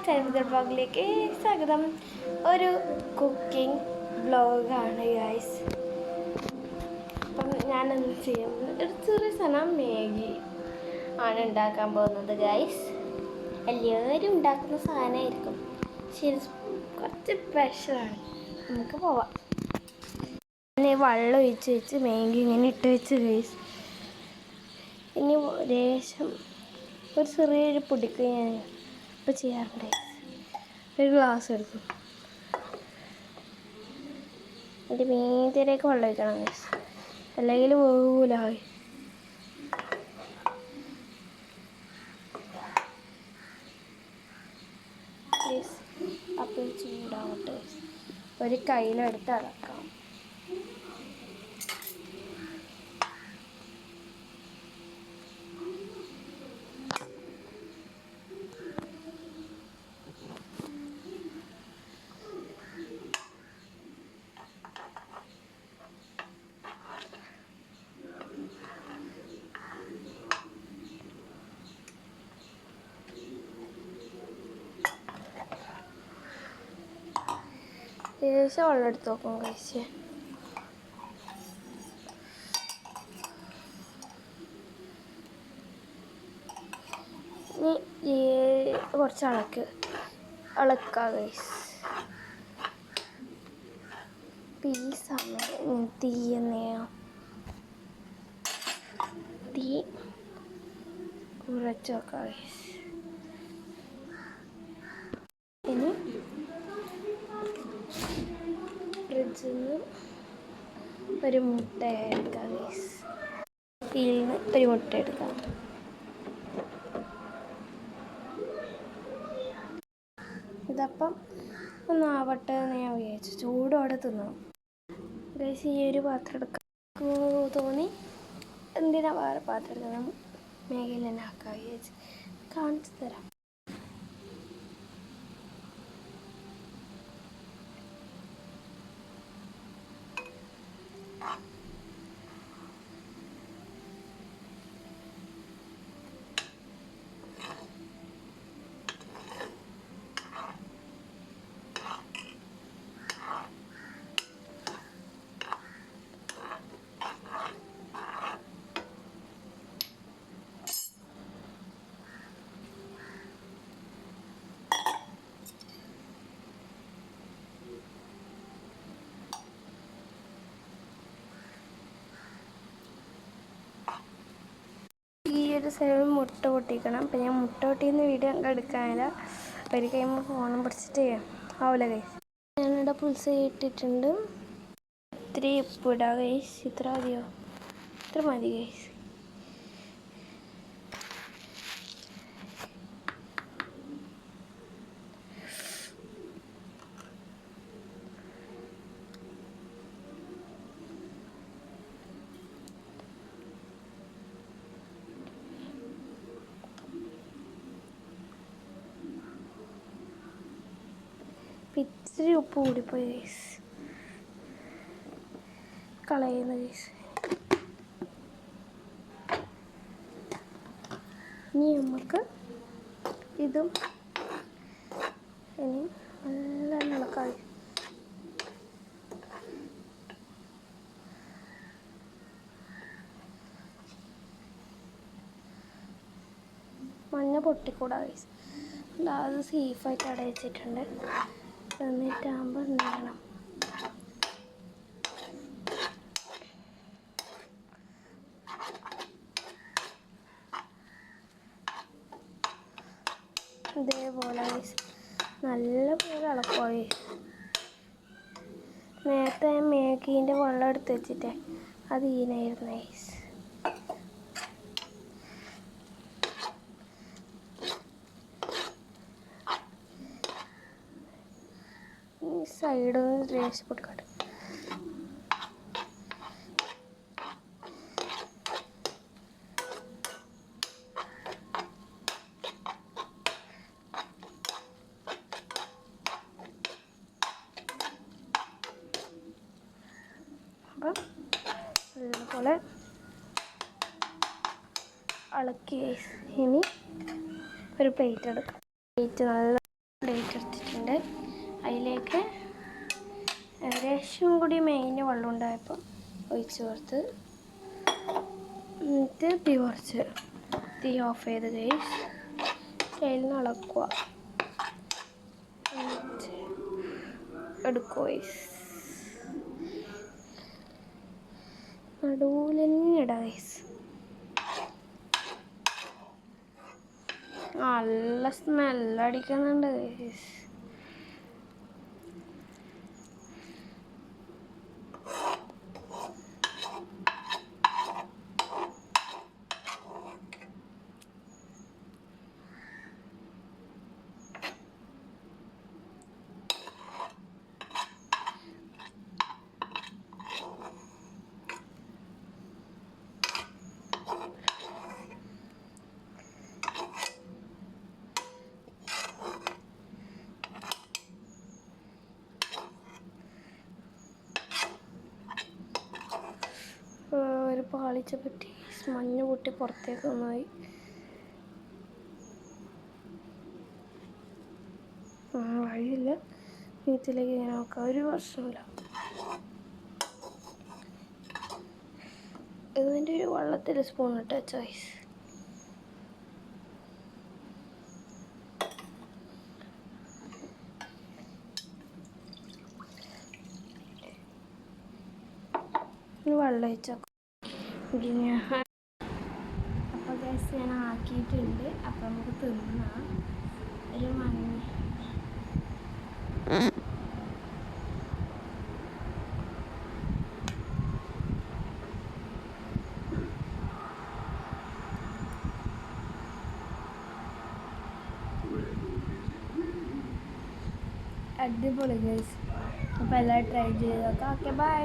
ചരിത്ര ബ്ലോഗിലേക്ക് സ്വാഗതം. ഒരു കുക്കിംഗ് ബ്ലോഗാണ് ഗൈസ്. അപ്പം ഞാനെന്ത് ചെയ്യുന്നത്, ഒരു ചെറിയ സാധനം മാഗി ആണ് ഉണ്ടാക്കാൻ പോകുന്നത് ഗൈസ്. എല്ലാവരും ഉണ്ടാക്കുന്ന സാധനമായിരിക്കും, ശരി കുറച്ച് സ്പെഷ്യലാണ്. നമുക്ക് പോവാം. ഞാൻ വെള്ളം ഒഴിച്ച് വെച്ച് മാഗി ഇങ്ങനെ ഇട്ട് വെച്ച് ഗൈസ്. ഇനി ലേശം ഒരു ചെറിയൊരു പൊടിക്ക് ഞാൻ ഇപ്പോൾ ചെയ്യാറുണ്ട്. ഒരു ഗ്ലാസ് എടുക്കും, അതിൻ്റെ മീതിലേക്ക് വെള്ളം ഒഴിക്കണം ഗൈസ്, അല്ലെങ്കിൽ വേവൂല. അപ്പോൾ ചൂടാവട്ടെ. ഒരു കയ്യിലെടുത്ത് അളക്കാം. ലേശം വെള്ളം എടുത്ത് നോക്കും കഴിച്ച്. ഇനി കുറച്ച് ഇളക്കുക ഗൈസ്. ഈ സമയം തീ കുറച്ച് വെക്കുക ഗൈസ്. ഇനി ഫ്രിഡ്ജിൽ നിന്ന് ഒരു മുട്ട എടുക്കാം ഗൈസ്. ഇതിൽ നിന്ന് ഒരു മുട്ട എടുക്കാം. ഇതപ്പം ഒന്നാവട്ടെ എന്ന് ഞാൻ വിചാരിച്ചു. ചൂടോടെ തിന്നണം ഗൈസ്. ഈ ഒരു പാത്രം എടുക്കാൻ തോന്നി, എന്തിനാ വേറെ പാത്രം എടുക്കണം, മേഘയിൽ തന്നെ ആക്കാൻ വിചാരിച്ചു. കാണിച്ചു തരാം. ഈ ഒരു സൈഡിൽ മുട്ട പൊട്ടിക്കണം. അപ്പം ഞാൻ മുട്ട പൊട്ടിക്കുന്ന വീഡിയോ എടുക്കാനില്ല, ഒരു കഴിയുമ്പോൾ ഫോണും പിടിച്ചിട്ട് ആവില്ല ഗൈസ്. ഞാനിവിടെ പുൽസ് ഇട്ടിട്ടുണ്ട്. ഇത്തിരി ഉപ്പിടുക ഗൈസ്. ഇത്ര മതിയോ? ഇത്ര മതി ഗൈസ്. ഇത്തിരി ഉപ്പ് കൂടിപ്പോയി ഗൈസ്, കളയുന്ന ഗൈസ്. ഇനി നമുക്ക് ഇതും ഇനി നല്ല ഇളക്കാം. മഞ്ഞ പൊട്ടിക്കൂടാ ഗൈസ്. അത് സേഫായിട്ട് അവിടെ വെച്ചിട്ടുണ്ട്. എന്നിട്ടാകുമ്പോൾ എന്ത് ചെയ്യണം, ഇതേപോലെ നല്ലപോലെ ഇളക്കുമായി. നേരത്തെ മാഗീൻ്റെ വെള്ളം എടുത്ത് വെച്ചിട്ടേ അത് ഈനായിരുന്നു ഗൈസ്. ഈ സൈഡ് ലേശം പൊട്ടിക്കട്ടെ. അപ്പം ഇതുപോലെ ഇളക്കി. ഇനി ഒരു പ്ലേറ്റ് എടുക്കാം. പ്ലേറ്റ് നല്ല മാറ്റിയെടുത്തിട്ടുണ്ട്. അതിലേക്ക് ഏകദേശം കൂടി മെയിൻ്റെ വെള്ളം ഉണ്ടായപ്പോൾ ഒഴിച്ച് ചേർത്ത് എന്നിട്ട് തീ ഓഫ് ചെയ്ത് ഗൈസ് അതിൽ നിന്ന് ഇളക്കുക. എടുക്കുക ഗൈസ്, നടുവിൽ തന്നെ ഇടുക ഗൈസ്. നല്ല സ്മെല്ലടിക്കുന്നുണ്ട് ഗൈസ്. ഒരു പാളിച്ച പറ്റി മഞ്ഞ് പൊട്ടി പുറത്തേക്ക് ഒന്നായി. വഴിയില്ല, ഇതിലേക്ക് ഇങ്ങനെ നോക്കാം, ഒരു പ്രശ്നമില്ല. ഇതിൻ്റെ ഒരു വെള്ളത്തിൽ സ്പൂൺ ഇട്ട ചോയ്സ്. വെള്ളം ഒഴിച്ചോ. അപ്പോൾ ഗ്യാസ് ഞാൻ ആക്കിയിട്ടുണ്ട്. അപ്പം നമുക്ക് തിന്നാം. ഒരു മഞ്ഞ അടിപൊളി ഗൈസ്. അപ്പോൾ എല്ലാവരും ട്രൈ ചെയ്ത് നോക്കാം. Okay, by.